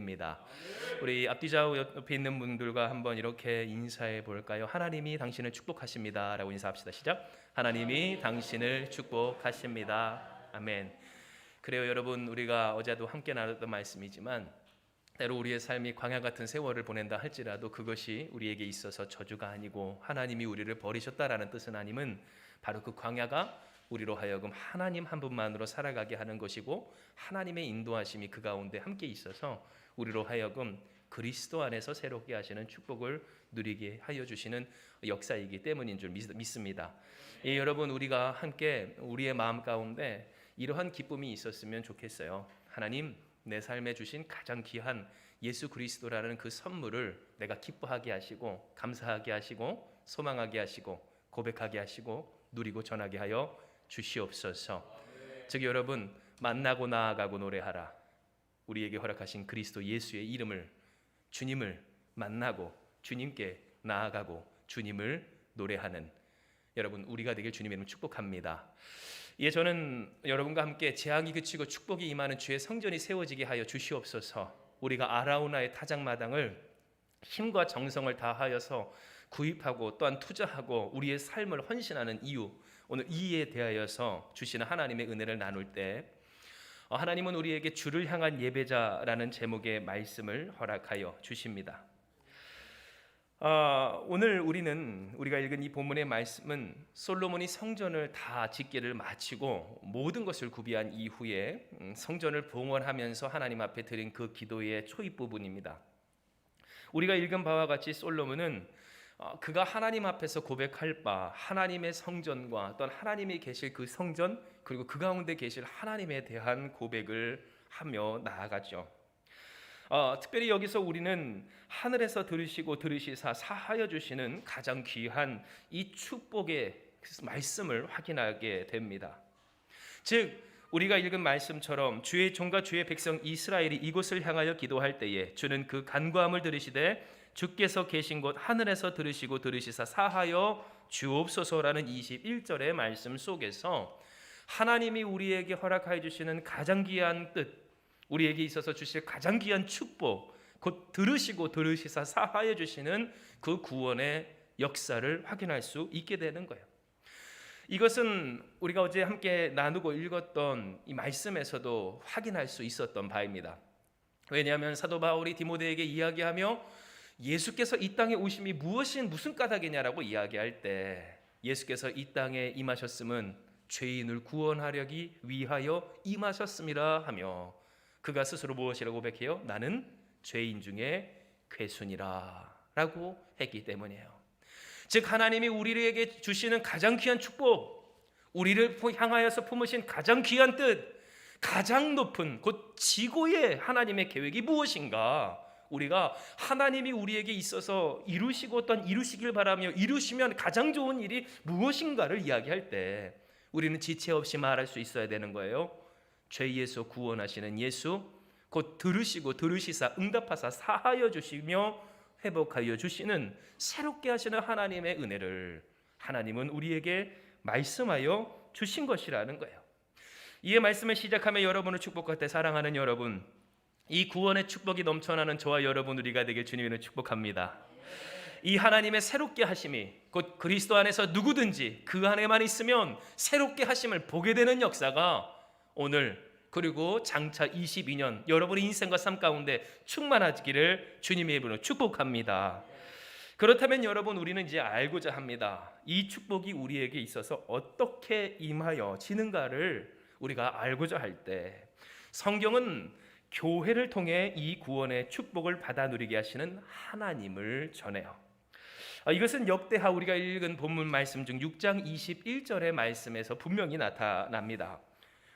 됩니다. 우리 앞뒤 좌우 옆에 있는 분들과 한번 이렇게 인사해 볼까요? 하나님이 당신을 축복하십니다 라고 인사합시다. 시작. 하나님이 당신을 축복하십니다. 아멘. 그래요 여러분, 우리가 어제도 함께 나눴던 말씀이지만 때로 우리의 삶이 광야 같은 세월을 보낸다 할지라도 그것이 우리에게 있어서 저주가 아니고 하나님이 우리를 버리셨다라는 뜻은 아님은 바로 그 광야가 우리로 하여금 하나님 한 분만으로 살아가게 하는 것이고 하나님의 인도하심이 그 가운데 함께 있어서 우리로 하여금 그리스도 안에서 새롭게 하시는 축복을 누리게 하여 주시는 역사이기 때문인 줄 믿습니다. 여러분, 우리가 함께 우리의 마음 가운데 이러한 기쁨이 있었으면 좋겠어요. 하나님, 내 삶에 주신 가장 귀한 예수 그리스도라는 그 선물을 내가 기뻐하게 하시고 감사하게 하시고 소망하게 하시고 고백하게 하시고 누리고 전하게 하여 주시옵소서. 즉 여러분, 만나고 나아가고 노래하라. 우리에게 허락하신 그리스도 예수의 이름을, 주님을 만나고 주님께 나아가고 주님을 노래하는 여러분, 우리가 되길 주님의 이름으로 축복합니다. 저는 여러분과 함께 재앙이 그치고 축복이 임하는 주의 성전이 세워지게 하여 주시옵소서. 우리가 아라우나의 타작마당을 힘과 정성을 다하여서 구입하고 또한 투자하고 우리의 삶을 헌신하는 이유, 오늘 이에 대하여서 주시는 하나님의 은혜를 나눌 때 하나님은 우리에게 주를 향한 예배자라는 제목의 말씀을 허락하여 주십니다. 오늘 우리가 읽은 이 본문의 말씀은 솔로몬이 성전을 다 짓기를 마치고 모든 것을 구비한 이후에 성전을 봉헌하면서 하나님 앞에 드린 그 기도의 초입 부분입니다. 우리가 읽은 바와 같이 솔로몬은 그가 하나님 앞에서 고백할 바 하나님의 성전과 또한 하나님이 계실 그 성전 그리고 그 가운데 계실 하나님에 대한 고백을 하며 나아가죠. 특별히 여기서 우리는 하늘에서 들으시고 들으시사 사하여 주시는 가장 귀한 이 축복의 말씀을 확인하게 됩니다. 즉 우리가 읽은 말씀처럼 주의 종과 주의 백성 이스라엘이 이곳을 향하여 기도할 때에 주는 그 간구함을 들으시되 주께서 계신 곳 하늘에서 들으시고 들으시사 사하여 주옵소서라는 21절의 말씀 속에서 하나님이 우리에게 허락하여 주시는 가장 귀한 뜻, 우리에게 있어서 주실 가장 귀한 축복, 곧 들으시고 들으시사 사하여 주시는 그 구원의 역사를 확인할 수 있게 되는 거예요. 이것은 우리가 어제 함께 나누고 읽었던 이 말씀에서도 확인할 수 있었던 바입니다. 왜냐하면 사도 바울이 디모데에게 이야기하며 예수께서 이 땅에 오심이 무슨 까닭이냐라고 이야기할 때 예수께서 이 땅에 임하셨음은 죄인을 구원하려기 위하여 임하셨음이라 하며 그가 스스로 무엇이라고 고백해요? 나는 죄인 중에 괴순이라 라고 했기 때문이에요. 즉 하나님이 우리에게 주시는 가장 귀한 축복, 우리를 향하여서 품으신 가장 귀한 뜻, 가장 높은 곧 지고의 하나님의 계획이 무엇인가, 우리가 하나님이 우리에게 있어서 이루시고 또한 이루시길 바라며 이루시면 가장 좋은 일이 무엇인가를 이야기할 때 우리는 지체 없이 말할 수 있어야 되는 거예요. 죄에서 구원하시는 예수, 곧 들으시고 들으시사 응답하사 사하여 주시며 회복하여 주시는 새롭게 하시는 하나님의 은혜를 하나님은 우리에게 말씀하여 주신 것이라는 거예요. 이에 말씀을 시작하며 여러분을 축복할 때 사랑하는 여러분, 이 구원의 축복이 넘쳐나는 저와 여러분 우리가 되길 주님을 축복합니다. 이 하나님의 새롭게 하심이 곧 그리스도 안에서 누구든지 그 안에만 있으면 새롭게 하심을 보게 되는 역사가 오늘 그리고 장차 22년 여러분의 인생과 삶 가운데 충만하기를 주님의 이름으로 축복합니다. 그렇다면 여러분, 우리는 이제 알고자 합니다. 이 축복이 우리에게 있어서 어떻게 임하여 지는가를 우리가 알고자 할 때 성경은 교회를 통해 이 구원의 축복을 받아 누리게 하시는 하나님을 전해요. 이것은 역대하 우리가 읽은 본문 말씀 중 6장 21절의 말씀에서 분명히 나타납니다.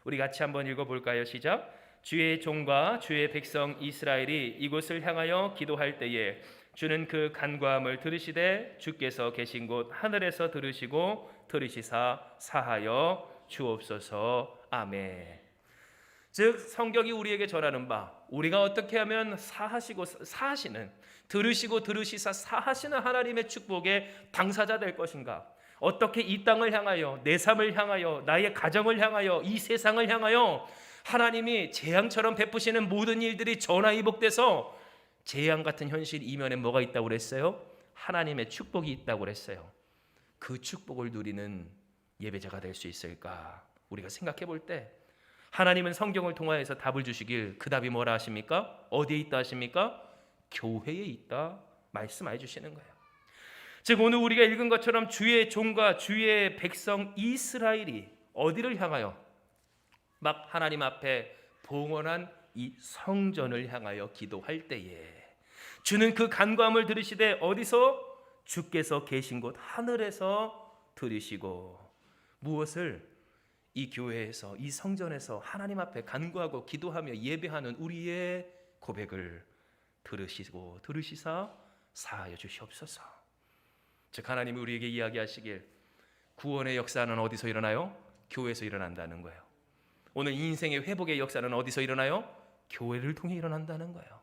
우리 같이 한번 읽어볼까요? 시작. 주의 종과 주의 백성 이스라엘이 이곳을 향하여 기도할 때에 주는 그 간구함을 들으시되 주께서 계신 곳 하늘에서 들으시고 들으시사 사하여 주옵소서. 아멘. 즉 성경이 우리에게 전하는 바, 우리가 어떻게 하면 사하시는 들으시고 들으시사 사하시는 하나님의 축복의 당사자 될 것인가, 어떻게 이 땅을 향하여 내 삶을 향하여 나의 가정을 향하여 이 세상을 향하여 하나님이 재앙처럼 베푸시는 모든 일들이 전화위복돼서 재앙 같은 현실 이면에 뭐가 있다고 그랬어요? 하나님의 축복이 있다고 그랬어요. 그 축복을 누리는 예배자가 될 수 있을까? 우리가 생각해 볼 때 하나님은 성경을 통하여서 답을 주시길, 그 답이 뭐라 하십니까? 어디에 있다 하십니까? 교회에 있다 말씀해 주시는 거예요. 즉 오늘 우리가 읽은 것처럼 주의 종과 주의 백성 이스라엘이 어디를 향하여 막 하나님 앞에 봉헌한 이 성전을 향하여 기도할 때에 주는 그 간구함을 들으시되 어디서? 주께서 계신 곳 하늘에서 들으시고, 무엇을? 이 교회에서, 이 성전에서 하나님 앞에 간구하고 기도하며 예배하는 우리의 고백을 들으시고 들으시사 사하여 주시옵소서. 즉 하나님이 우리에게 이야기하시길 구원의 역사는 어디서 일어나요? 교회에서 일어난다는 거예요. 오늘 인생의 회복의 역사는 어디서 일어나요? 교회를 통해 일어난다는 거예요.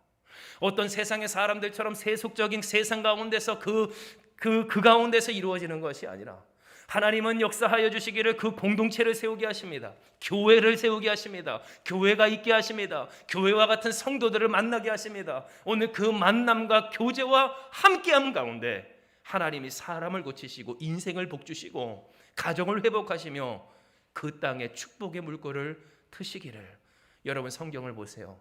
어떤 세상의 사람들처럼 세속적인 세상 가운데서 그 가운데서 이루어지는 것이 아니라 하나님은 역사하여 주시기를 그 공동체를 세우게 하십니다. 교회를 세우게 하십니다. 교회가 있게 하십니다. 교회와 같은 성도들을 만나게 하십니다. 오늘 그 만남과 교제와 함께함 가운데 하나님이 사람을 고치시고 인생을 복주시고 가정을 회복하시며 그 땅에 축복의 물꼬를 트시기를. 여러분 성경을 보세요.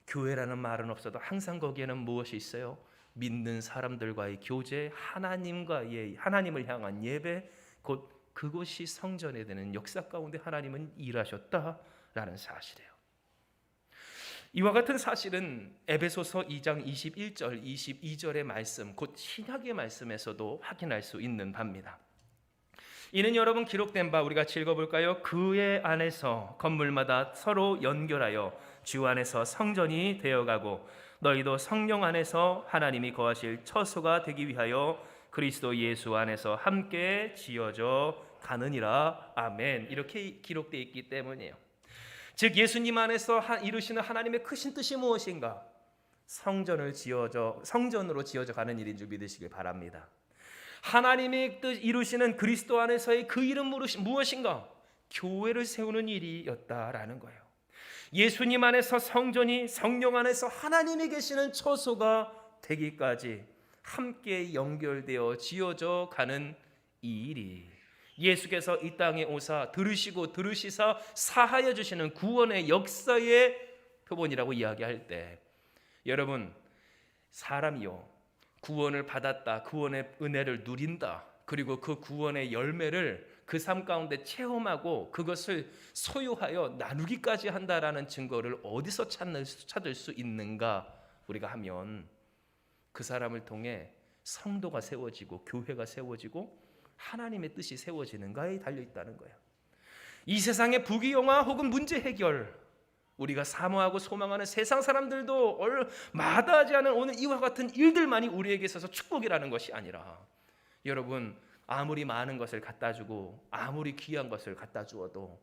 교회라는 말은 없어도 항상 거기에는 무엇이 있어요? 믿는 사람들과의 교제, 하나님을 향한 예배, 곧 그것이 성전에 되는 역사 가운데 하나님은 일하셨다라는 사실이에요. 이와 같은 사실은 에베소서 2장 21절, 22절의 말씀, 곧 신약의 말씀에서도 확인할 수 있는 바입니다. 이는 여러분 기록된 바 우리 같이 읽어볼까요? 그의 안에서 건물마다 서로 연결하여 주 안에서 성전이 되어가고 너희도 성령 안에서 하나님이 거하실 처소가 되기 위하여 그리스도 예수 안에서 함께 지어져 가느니라. 아멘. 이렇게 기록되어 있기 때문이에요. 즉 예수님 안에서 이루시는 하나님의 크신 뜻이 무엇인가? 성전으로 지어져 가는 일인 줄 믿으시길 바랍니다. 하나님의 뜻 이루시는 그리스도 안에서의 그 이름 무엇인가? 교회를 세우는 일이었다라는 거예요. 예수님 안에서 성전이 성령 안에서 하나님이 계시는 처소가 되기까지 함께 연결되어 지어져 가는 이 일이 예수께서 이 땅에 오사 들으시고 들으시사 사하여 주시는 구원의 역사의 표본이라고 이야기할 때, 여러분 사람이요 구원을 받았다, 구원의 은혜를 누린다, 그리고 그 구원의 열매를 그 삶 가운데 체험하고 그것을 소유하여 나누기까지 한다라는 증거를 어디서 찾을 수 있는가? 우리가 하면 그 사람을 통해 성도가 세워지고 교회가 세워지고 하나님의 뜻이 세워지는가에 달려있다는 거예요. 이 세상의 부귀영화 혹은 문제 해결, 우리가 사모하고 소망하는 세상 사람들도 마다하지 않은 오늘 이와 같은 일들만이 우리에게 있어서 축복이라는 것이 아니라, 여러분 아무리 많은 것을 갖다 주고 아무리 귀한 것을 갖다 주어도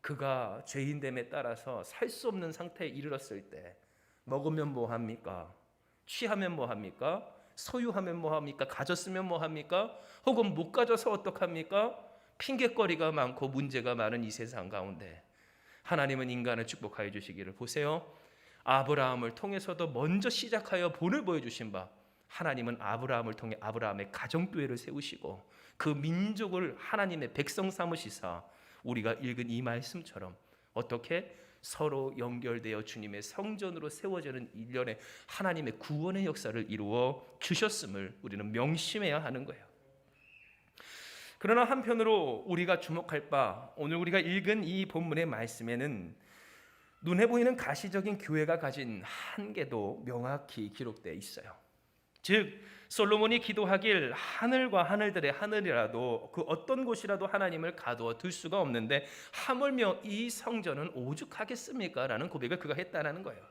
그가 죄인됨에 따라서 살 수 없는 상태에 이르렀을 때 먹으면 뭐합니까? 취하면 뭐합니까? 소유하면 뭐합니까? 가졌으면 뭐합니까? 혹은 못 가져서 어떡합니까? 핑계거리가 많고 문제가 많은 이 세상 가운데 하나님은 인간을 축복하여 주시기를. 보세요, 아브라함을 통해서도 먼저 시작하여 본을 보여주신 바, 하나님은 아브라함을 통해 아브라함의 가정교회를 세우시고 그 민족을 하나님의 백성 삼으시사 우리가 읽은 이 말씀처럼 어떻게 서로 연결되어 주님의 성전으로 세워지는 일련의 하나님의 구원의 역사를 이루어 주셨음을 우리는 명심해야 하는 거예요. 그러나 한편으로 우리가 주목할 바, 오늘 우리가 읽은 이 본문의 말씀에는 눈에 보이는 가시적인 교회가 가진 한계도 명확히 기록되어 있어요. 즉 솔로몬이 기도하길 하늘과 하늘들의 하늘이라도 그 어떤 곳이라도 하나님을 가두어 둘 수가 없는데 하물며 이 성전은 오죽하겠습니까? 라는 고백을 그가 했다는 거예요.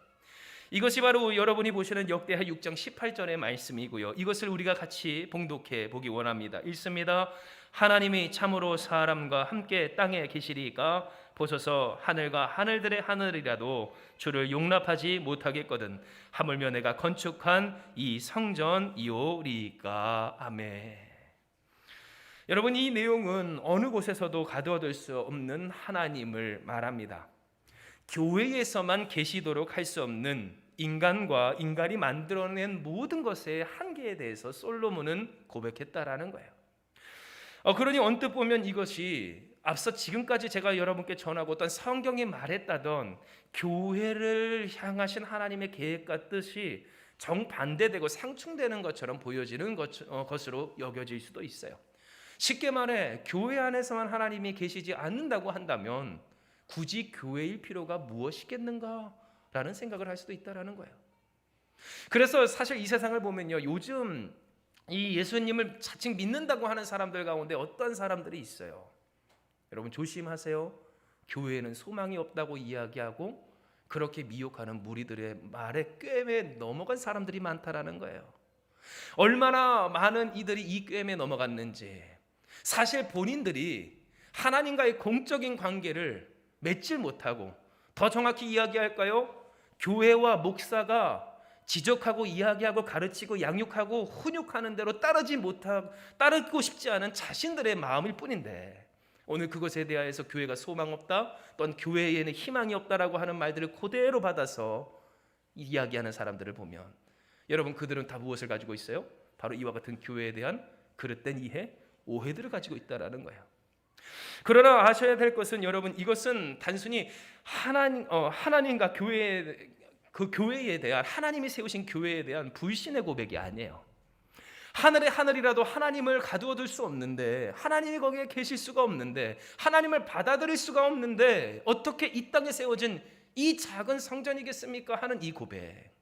이것이 바로 여러분이 보시는 역대하 6장 18절의 말씀이고요. 이것을 우리가 같이 봉독해 보기 원합니다. 읽습니다. 하나님이 참으로 사람과 함께 땅에 계시리까 보소서 하늘과 하늘들의 하늘이라도 주를 용납하지 못하겠거든 하물며 내가 건축한 이 성전이오리까. 아멘. 여러분 이 내용은 어느 곳에서도 가두어둘 수 없는 하나님을 말합니다. 교회에서만 계시도록 할 수 없는 인간과 인간이 만들어낸 모든 것의 한계에 대해서 솔로몬은 고백했다라는 거예요. 그러니 언뜻 보면 이것이 앞서 지금까지 제가 여러분께 전하고 있던 성경이 말했다던 교회를 향하신 하나님의 계획과 뜻이 정반대되고 상충되는 것처럼 보여지는 것으로 여겨질 수도 있어요. 쉽게 말해 교회 안에서만 하나님이 계시지 않는다고 한다면 굳이 교회일 필요가 무엇이겠는가라는 생각을 할 수도 있다라는 거예요. 그래서 사실 이 세상을 보면요, 요즘 이 예수님을 자칭 믿는다고 하는 사람들 가운데 어떤 사람들이 있어요. 여러분 조심하세요. 교회에는 소망이 없다고 이야기하고 그렇게 미혹하는 무리들의 말에 꿰매 넘어간 사람들이 많다라는 거예요. 얼마나 많은 이들이 이 꿰매 넘어갔는지, 사실 본인들이 하나님과의 공적인 관계를 맺질 못하고, 더 정확히 이야기할까요? 교회와 목사가 지적하고 이야기하고 가르치고 양육하고 훈육하는 대로 따르고 싶지 않은 자신들의 마음일 뿐인데, 오늘 그것에 대하여서 교회가 소망 없다, 또는 교회에는 희망이 없다라고 하는 말들을 그대로 받아서 이야기하는 사람들을 보면 여러분 그들은 다 무엇을 가지고 있어요? 바로 이와 같은 교회에 대한 그릇된 이해, 오해들을 가지고 있다라는 거예요. 그러나 아셔야 될 것은 여러분, 이것은 단순히 하나님과 교회에 대한, 하나님이 세우신 교회에 대한 불신의 고백이 아니에요. 하늘의 하늘이라도 하나님을 가두어둘 수 없는데, 하나님이 거기에 계실 수가 없는데, 하나님을 받아들일 수가 없는데 어떻게 이 땅에 세워진 이 작은 성전이겠습니까? 하는 이 고백,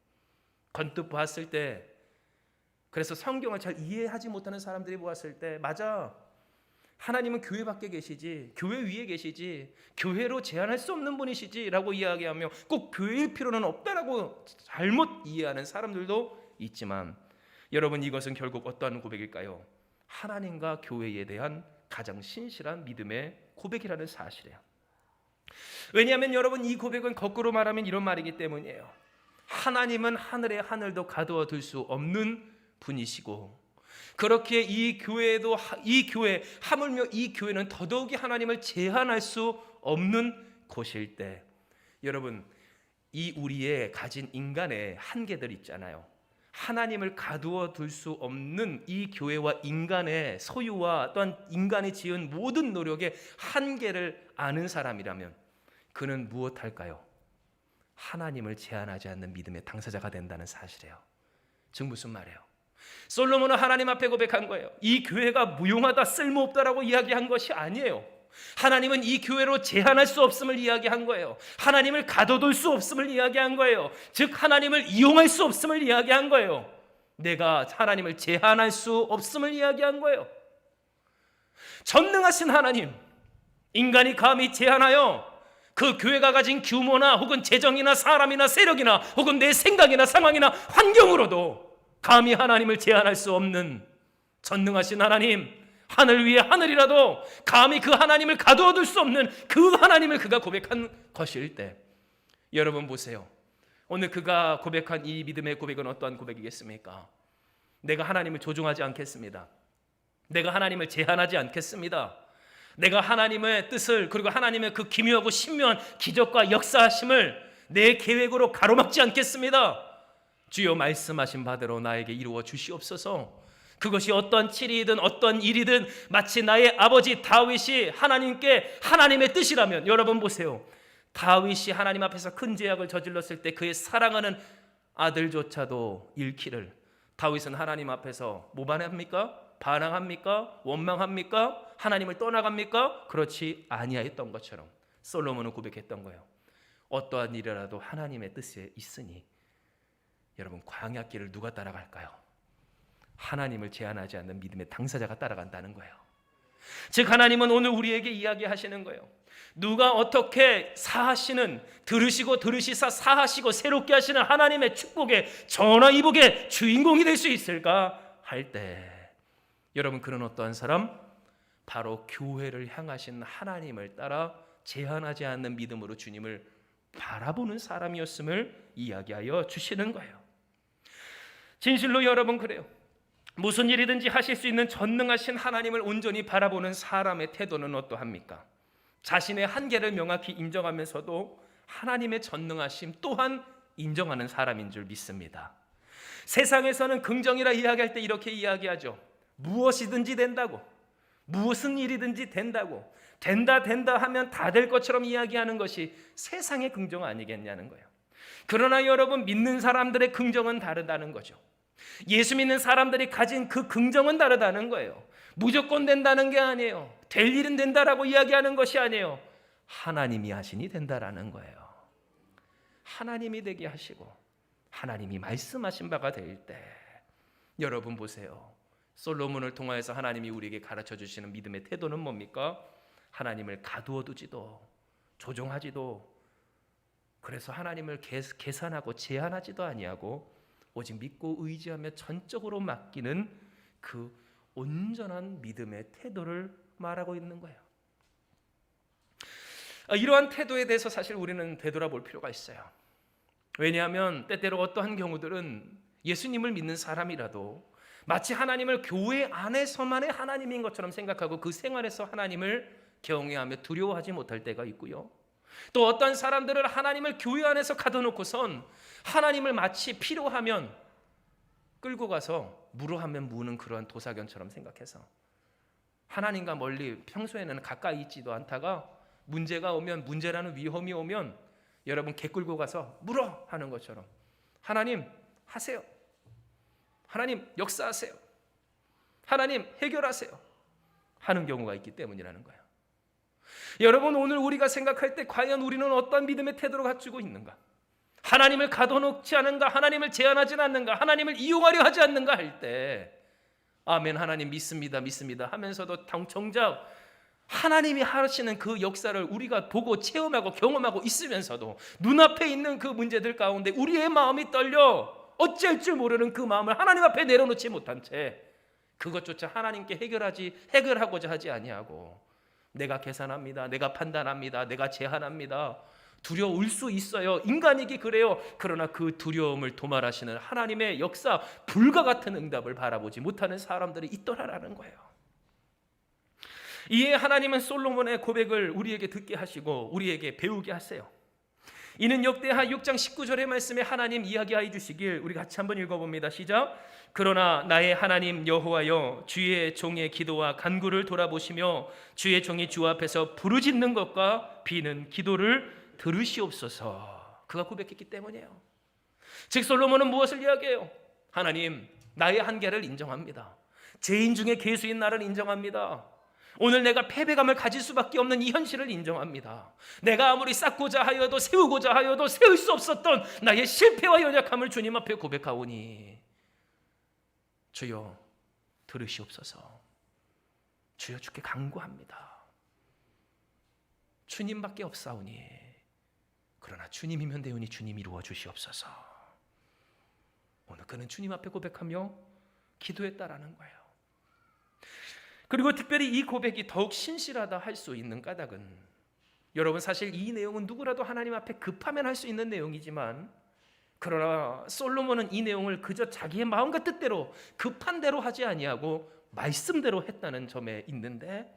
건뜻 보았을 때, 그래서 성경을 잘 이해하지 못하는 사람들이 보았을 때, 맞아, 하나님은 교회 밖에 계시지, 교회 위에 계시지, 교회로 제한할 수 없는 분이시지 라고 이야기하며 꼭 교회일 필요는 없다라고 잘못 이해하는 사람들도 있지만, 여러분 이것은 결국 어떠한 고백일까요? 하나님과 교회에 대한 가장 신실한 믿음의 고백이라는 사실이에요. 왜냐하면 여러분, 이 고백은 거꾸로 말하면 이런 말이기 때문이에요. 하나님은 하늘의 하늘도 가두어 둘 수 없는 분이시고, 그렇게 이 교회, 하물며 이 교회는 더더욱이 하나님을 제한할 수 없는 곳일 때, 여러분 이 우리의 가진 인간의 한계들 있잖아요. 하나님을 가두어 둘 수 없는 이 교회와 인간의 소유와 또한 인간이 지은 모든 노력의 한계를 아는 사람이라면 그는 무엇할까요? 하나님을 제한하지 않는 믿음의 당사자가 된다는 사실이에요. 즉 무슨 말이에요? 솔로몬은 하나님 앞에 고백한 거예요. 이 교회가 무용하다, 쓸모없다라고 이야기한 것이 아니에요. 하나님은 이 교회로 제한할 수 없음을 이야기한 거예요. 하나님을 가둬둘 수 없음을 이야기한 거예요. 즉 하나님을 이용할 수 없음을 이야기한 거예요. 내가 하나님을 제한할 수 없음을 이야기한 거예요. 전능하신 하나님, 인간이 감히 제한하여 그 교회가 가진 규모나 혹은 재정이나 사람이나 세력이나 혹은 내 생각이나 상황이나 환경으로도 감히 하나님을 제한할 수 없는 전능하신 하나님, 하늘 위에 하늘이라도 감히 그 하나님을 가두어둘 수 없는 그 하나님을 그가 고백한 것일 때, 여러분 보세요. 오늘 그가 고백한 이 믿음의 고백은 어떠한 고백이겠습니까? 내가 하나님을 조종하지 않겠습니다. 내가 하나님을 제한하지 않겠습니다. 내가 하나님의 뜻을, 그리고 하나님의 그 기묘하고 신묘한 기적과 역사하심을 내 계획으로 가로막지 않겠습니다. 주여 말씀하신 바대로 나에게 이루어 주시옵소서. 그것이 어떤 칠이든 어떤 일이든 마치 나의 아버지 다윗이 하나님께 하나님의 뜻이라면, 여러분 보세요. 다윗이 하나님 앞에서 큰 죄악을 저질렀을 때 그의 사랑하는 아들조차도 잃기를 다윗은 하나님 앞에서 뭐 반합니까? 반항합니까? 원망합니까? 하나님을 떠나갑니까? 그렇지 아니하였던 것처럼 솔로몬은 고백했던 거예요. 어떠한 일이라도 하나님의 뜻에 있으니, 여러분 광야길을 누가 따라갈까요? 하나님을 제한하지 않는 믿음의 당사자가 따라간다는 거예요. 즉 하나님은 오늘 우리에게 이야기하시는 거예요. 누가 어떻게 사하시는, 들으시사 사하시고 새롭게 하시는 하나님의 축복의 전화위복의 주인공이 될 수 있을까 할 때, 여러분 그는 어떠한 사람? 바로 교회를 향하신 하나님을 따라 제한하지 않는 믿음으로 주님을 바라보는 사람이었음을 이야기하여 주시는 거예요. 진실로 여러분 그래요. 무슨 일이든지 하실 수 있는 전능하신 하나님을 온전히 바라보는 사람의 태도는 어떠합니까? 자신의 한계를 명확히 인정하면서도 하나님의 전능하심 또한 인정하는 사람인 줄 믿습니다. 세상에서는 긍정이라 이야기할 때 이렇게 이야기하죠. 무엇이든지 된다고, 무슨 일이든지 된다고, 된다 하면 다 될 것처럼 이야기하는 것이 세상의 긍정 아니겠냐는 거예요. 그러나 여러분, 믿는 사람들의 긍정은 다르다는 거죠. 예수 믿는 사람들이 가진 그 긍정은 다르다는 거예요. 무조건 된다는 게 아니에요. 될 일은 된다라고 이야기하는 것이 아니에요. 하나님이 하시니 된다라는 거예요. 하나님이 되게 하시고 하나님이 말씀하신 바가 될 때, 여러분 보세요. 솔로몬을 통하여서 하나님이 우리에게 가르쳐 주시는 믿음의 태도는 뭡니까? 하나님을 가두어 두지도 조종하지도, 그래서 하나님을 계산하고 제한하지도 아니하고 오직 믿고 의지하며 전적으로 맡기는 그 온전한 믿음의 태도를 말하고 있는 거예요. 이러한 태도에 대해서 사실 우리는 되돌아볼 필요가 있어요. 왜냐하면 때때로 어떠한 경우들은 예수님을 믿는 사람이라도 마치 하나님을 교회 안에서만의 하나님인 것처럼 생각하고 그 생활에서 하나님을 경외하며 두려워하지 못할 때가 있고요. 또 어떤 사람들은 하나님을 교회 안에서 가둬놓고선 하나님을 마치 필요하면 끌고 가서 무료하면 무는 그러한 도사견처럼 생각해서 하나님과 멀리 평소에는 가까이 있지도 않다가 문제가 오면, 문제라는 위험이 오면 여러분 개 끌고 가서 물어 하는 것처럼 하나님 하세요, 하나님 역사하세요, 하나님 해결하세요 하는 경우가 있기 때문이라는 거예요. 여러분, 오늘 우리가 생각할 때 과연 우리는 어떤 믿음의 태도를 갖추고 있는가? 하나님을 가둬놓지 않는가? 하나님을 제한하지 않는가? 하나님을 이용하려 하지 않는가 할 때 아멘, 하나님 믿습니다 하면서도 정작 하나님이 하시는 그 역사를 우리가 보고 체험하고 경험하고 있으면서도 눈앞에 있는 그 문제들 가운데 우리의 마음이 떨려 어쩔 줄 모르는 그 마음을 하나님 앞에 내려놓지 못한 채 그것조차 하나님께 해결하고자 하지 아니하고 내가 계산합니다, 내가 판단합니다, 내가 제한합니다, 두려울 수 있어요, 인간이기 그래요. 그러나 그 두려움을 도말하시는 하나님의 역사, 불과 같은 응답을 바라보지 못하는 사람들이 있더라라는 거예요. 이에 하나님은 솔로몬의 고백을 우리에게 듣게 하시고 우리에게 배우게 하세요. 이는 역대하 6장 19절의 말씀에 하나님 이야기하여 주시길 우리 같이 한번 읽어봅니다. 시작. 그러나 나의 하나님 여호와여, 주의 종의 기도와 간구를 돌아보시며 주의 종이 주 앞에서 부르짖는 것과 비는 기도를 들으시옵소서. 그가 고백했기 때문이에요. 즉 솔로몬은 무엇을 이야기해요? 하나님, 나의 한계를 인정합니다. 죄인 중에 괴수인 나를 인정합니다. 오늘 내가 패배감을 가질 수밖에 없는 이 현실을 인정합니다. 내가 아무리 쌓고자 하여도 세우고자 하여도 세울 수 없었던 나의 실패와 연약함을 주님 앞에 고백하오니 주여 들으시옵소서. 주여 주께 간구합니다. 주님밖에 없사오니 그러나 주님이면 되오니 주님 이루어 주시옵소서. 오늘 그는 주님 앞에 고백하며 기도했다라는 거예요. 그리고 특별히 이 고백이 더욱 신실하다 할 수 있는 까닭은, 여러분 사실 이 내용은 누구라도 하나님 앞에 급하면 할 수 있는 내용이지만, 그러나 솔로몬은 이 내용을 그저 자기의 마음과 뜻대로 급한 대로 하지 아니하고 말씀대로 했다는 점에 있는데,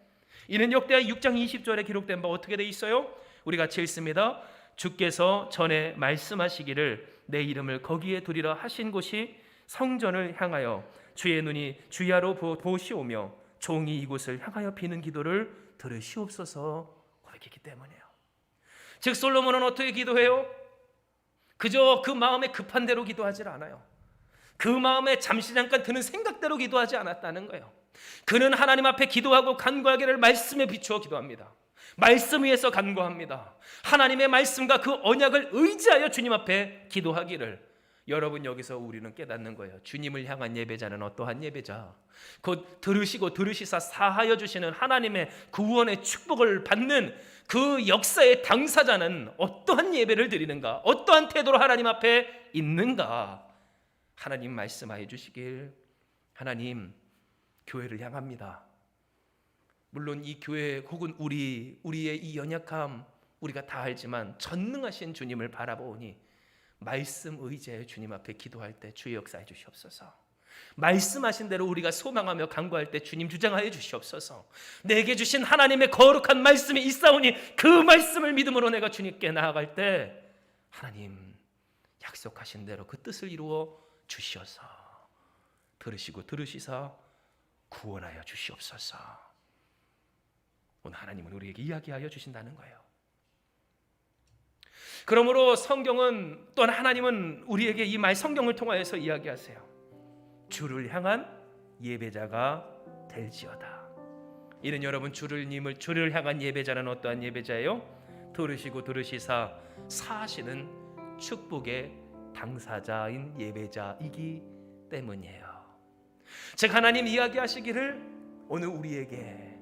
이는 역대하 6장 20절에 기록된 바 어떻게 돼 있어요? 우리 같이 읽습니다. 주께서 전에 말씀하시기를 내 이름을 거기에 두리라 하신 곳이 성전을 향하여 주의 눈이 주야로 보시오며 종이 이곳을 향하여 비는 기도를 들으시옵소서 고백했기 때문이에요. 즉 솔로몬은 어떻게 기도해요? 그저 그 마음에 급한 대로 기도하지 않아요. 그 마음에 잠시 잠깐 드는 생각대로 기도하지 않았다는 거예요. 그는 하나님 앞에 기도하고 간구하기를 말씀에 비추어 기도합니다. 말씀 위에서 간구합니다. 하나님의 말씀과 그 언약을 의지하여 주님 앞에 기도하기를. 여러분 여기서 우리는 깨닫는 거예요. 주님을 향한 예배자는 어떠한 예배자? 곧 들으시고 들으시사 사하여 주시는 하나님의 구원의 축복을 받는 그 역사의 당사자는 어떠한 예배를 드리는가? 어떠한 태도로 하나님 앞에 있는가? 하나님 말씀하여 주시길. 하나님 교회를 향합니다. 물론 이 교회 혹은 우리의 이 연약함 우리가 다 알지만 전능하신 주님을 바라보니 말씀 의지하여 주님 앞에 기도할 때 주의 역사해 주시옵소서. 말씀하신 대로 우리가 소망하며 간구할 때 주님 주장하여 주시옵소서. 내게 주신 하나님의 거룩한 말씀이 있사오니 그 말씀을 믿음으로 내가 주님께 나아갈 때 하나님 약속하신 대로 그 뜻을 이루어 주시어서 들으시고 들으시사 구원하여 주시옵소서. 오늘 하나님은 우리에게 이야기하여 주신다는 거예요. 그러므로 성경은 또한 하나님은 우리에게 이 말 성경을 통하여서 이야기하세요. 주를 향한 예배자가 될지어다. 이는 여러분 주를 향한 예배자는 어떠한 예배자예요? 들으시고 들으시사 사시는 축복의 당사자인 예배자이기 때문이에요. 즉 하나님 이야기하시기를 오늘 우리에게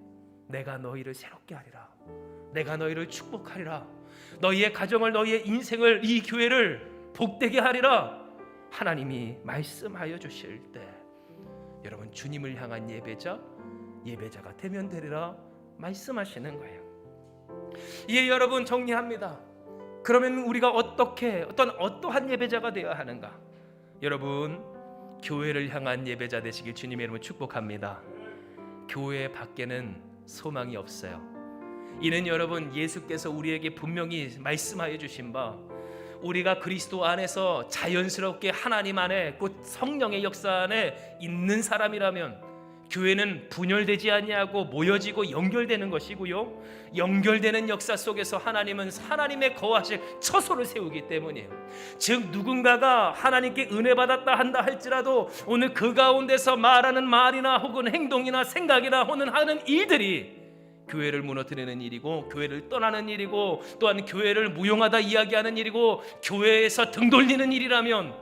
내가 너희를 새롭게 하리라, 내가 너희를 축복하리라, 너희의 가정을 너희의 인생을 이 교회를 복되게 하리라 하나님이 말씀하여 주실 때 여러분 주님을 향한 예배자가 되면 되리라 말씀하시는 거예요. 이에 여러분 정리합니다. 그러면 우리가 어떠한 예배자가 되어야 하는가? 여러분 교회를 향한 예배자 되시길 주님의 이름으로 축복합니다. 교회 밖에는 소망이 없어요. 이는 여러분 예수께서 우리에게 분명히 말씀하여 주신 바 우리가 그리스도 안에서 자연스럽게 하나님 안에 곧 성령의 역사 안에 있는 사람이라면 교회는 분열되지 아니하고 모여지고 연결되는 것이고요, 연결되는 역사 속에서 하나님은 하나님의 거하실 처소를 세우기 때문이에요. 즉 누군가가 하나님께 은혜 받았다 한다 할지라도 오늘 그 가운데서 말하는 말이나 혹은 행동이나 생각이나 혹은 하는 일들이 교회를 무너뜨리는 일이고 교회를 떠나는 일이고 또한 교회를 무용하다 이야기하는 일이고 교회에서 등 돌리는 일이라면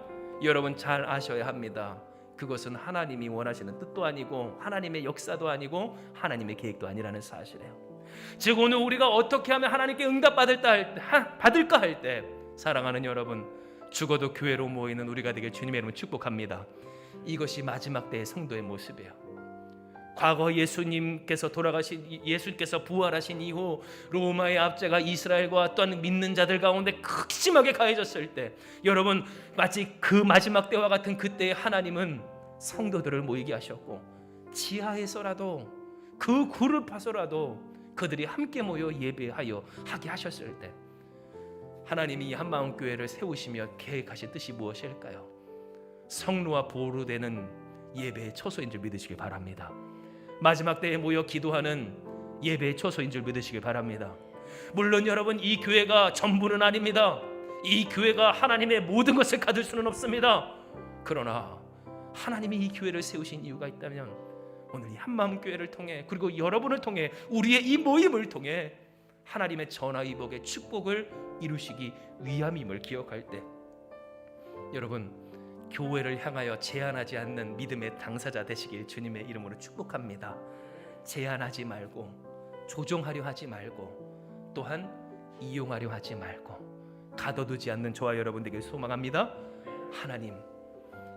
여러분 잘 아셔야 합니다. 그것은 하나님이 원하시는 뜻도 아니고 하나님의 역사도 아니고 하나님의 계획도 아니라는 사실이에요. 즉 오늘 우리가 어떻게 하면 하나님께 받을까 할 때 사랑하는 여러분, 죽어도 교회로 모이는 우리가 되길 주님의 이름으로 축복합니다. 이것이 마지막 때의 성도의 모습이에요. 과거 예수께서 부활하신 이후 로마의 압제가 이스라엘과 또한 믿는 자들 가운데 극심하게 가해졌을 때 여러분 마치 그 마지막 때와 같은 그때에 하나님은 성도들을 모이게 하셨고 지하에서라도 그 굴을 파서라도 그들이 함께 모여 예배하여 하게 하셨을 때 하나님이 한마음교회를 세우시며 계획하신 뜻이 무엇일까요? 성로와 보로 되는 예배의 처소인 줄 믿으시길 바랍니다. 마지막 때에 모여 기도하는 예배의 처소인 줄 믿으시길 바랍니다. 물론 여러분 이 교회가 전부는 아닙니다. 이 교회가 하나님의 모든 것을 가질 수는 없습니다. 그러나 하나님이 이 교회를 세우신 이유가 있다면 오늘 이 한마음교회를 통해 그리고 여러분을 통해 우리의 이 모임을 통해 하나님의 전화위복의 축복을 이루시기 위함임을 기억할 때 여러분 교회를 향하여 제한하지 않는 믿음의 당사자 되시길 주님의 이름으로 축복합니다. 제한하지 말고 조종하려 하지 말고 또한 이용하려 하지 말고 가둬두지 않는 저와 여러분 되길 소망합니다. 하나님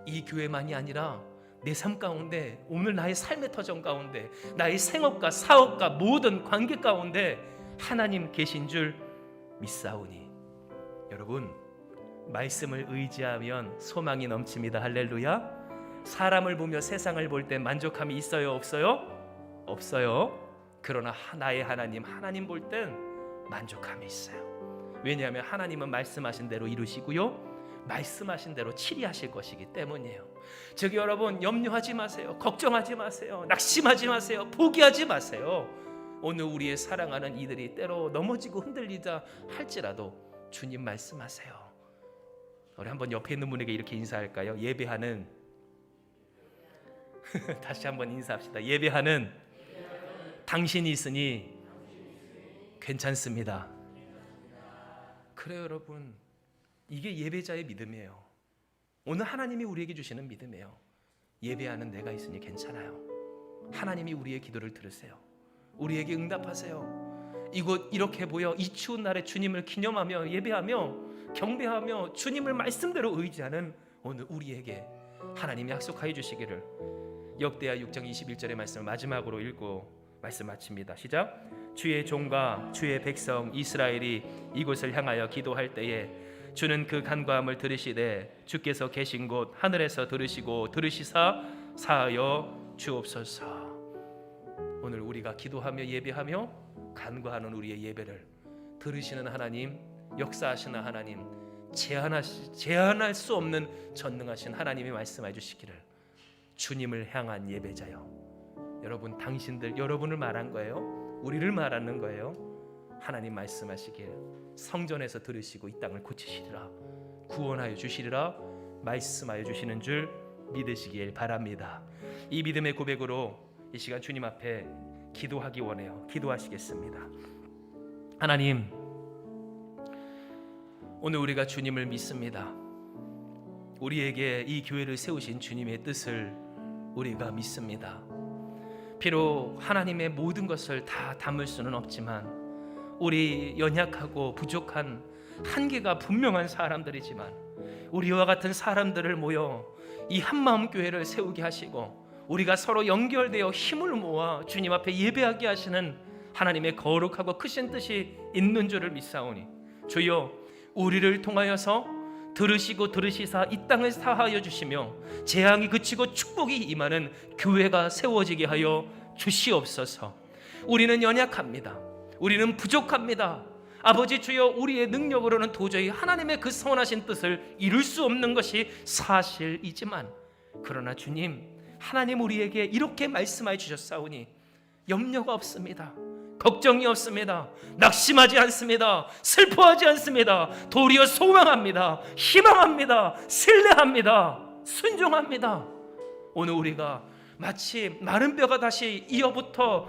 이 교회만이 아니라 내 삶 가운데 오늘 나의 삶의 터전 가운데 나의 생업과 사업과 모든 관계 가운데 하나님 계신 줄 믿사오니 여러분 말씀을 의지하면 소망이 넘칩니다. 할렐루야. 사람을 보며 세상을 볼 때 만족함이 있어요? 없어요? 없어요. 그러나 나의 하나님 볼 땐 만족함이 있어요. 왜냐하면 하나님은 말씀하신 대로 이루시고요 말씀하신 대로 치리하실 것이기 때문이에요. 즉 여러분 염려하지 마세요. 걱정하지 마세요. 낙심하지 마세요. 포기하지 마세요. 오늘 우리의 사랑하는 이들이 때로 넘어지고 흔들리다 할지라도 주님 말씀하세요. 우리 한번 옆에 있는 분에게 이렇게 인사할까요? 예배하는 다시 한번 인사합시다. 예배하는 당신이 있으니 괜찮습니다. 그래요 여러분, 이게 예배자의 믿음이에요. 오늘 하나님이 우리에게 주시는 믿음이에요. 예배하는 내가 있으니 괜찮아요. 하나님이 우리의 기도를 들으세요. 우리에게 응답하세요. 이곳 이렇게 모여 이 추운 날에 주님을 기념하며 예배하며 경배하며 주님을 말씀대로 의지하는 오늘 우리에게 하나님이 약속하여 주시기를 역대하 6장 21절의 말씀을 마지막으로 읽고 말씀 마칩니다. 시작. 주의 종과 주의 백성 이스라엘이 이곳을 향하여 기도할 때에 주는 그 간과함을 들으시되 주께서 계신 곳 하늘에서 들으시고 들으시사 사하여 주옵소서. 오늘 우리가 기도하며 예배하며 간과하는 우리의 예배를 들으시는 하나님, 역사하시는 하나님, 제한할 수 없는 전능하신 하나님이 말씀해 주시기를, 주님을 향한 예배자요. 여러분, 당신들, 여러분을 말한 거예요? 우리를 말하는 거예요? 하나님 말씀하시길 성전에서 들으시고 이 땅을 고치시리라, 구원하여 주시리라 말씀하여 주시는 줄 믿으시길 바랍니다. 이 믿음의 고백으로 이 시간 주님 앞에 기도하기 원해요. 기도하시겠습니다. 하나님, 오늘 우리가 주님을 믿습니다. 우리에게 이 교회를 세우신 주님의 뜻을 우리가 믿습니다. 비록 하나님의 모든 것을 다 담을 수는 없지만 우리 연약하고 부족한 한계가 분명한 사람들이지만 우리와 같은 사람들을 모여 이 한마음 교회를 세우게 하시고 우리가 서로 연결되어 힘을 모아 주님 앞에 예배하게 하시는 하나님의 거룩하고 크신 뜻이 있는 줄을 믿사오니 주여, 우리를 통하여서 들으시고 들으시사 이 땅을 사하여 주시며 재앙이 그치고 축복이 임하는 교회가 세워지게 하여 주시옵소서. 우리는 연약합니다. 우리는 부족합니다. 아버지 주여, 우리의 능력으로는 도저히 하나님의 그 선하신 뜻을 이룰 수 없는 것이 사실이지만, 그러나 주님, 하나님 우리에게 이렇게 말씀해 주셨사오니 염려가 없습니다. 걱정이 없습니다. 낙심하지 않습니다. 슬퍼하지 않습니다. 도리어 소망합니다. 희망합니다. 신뢰합니다. 순종합니다. 오늘 우리가 마치 마른 뼈가 다시 이어붙어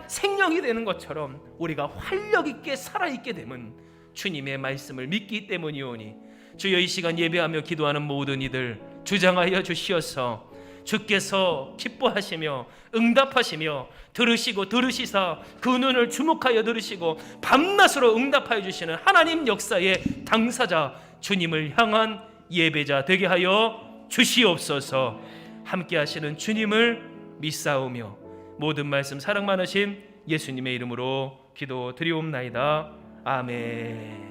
생명이 되는 것처럼 우리가 활력 있게 살아있게 되면 주님의 말씀을 믿기 때문이오니 주여, 이 시간 예배하며 기도하는 모든 이들 주장하여 주시어서 주께서 기뻐하시며 응답하시며 들으시고 들으시사 그 눈을 주목하여 들으시고 밤낮으로 응답하여 주시는 하나님 역사의 당사자 주님을 향한 예배자 되게 하여 주시옵소서. 함께 하시는 주님을 믿사오며 모든 말씀 사랑 많으신 예수님의 이름으로 기도드리옵나이다. 아멘.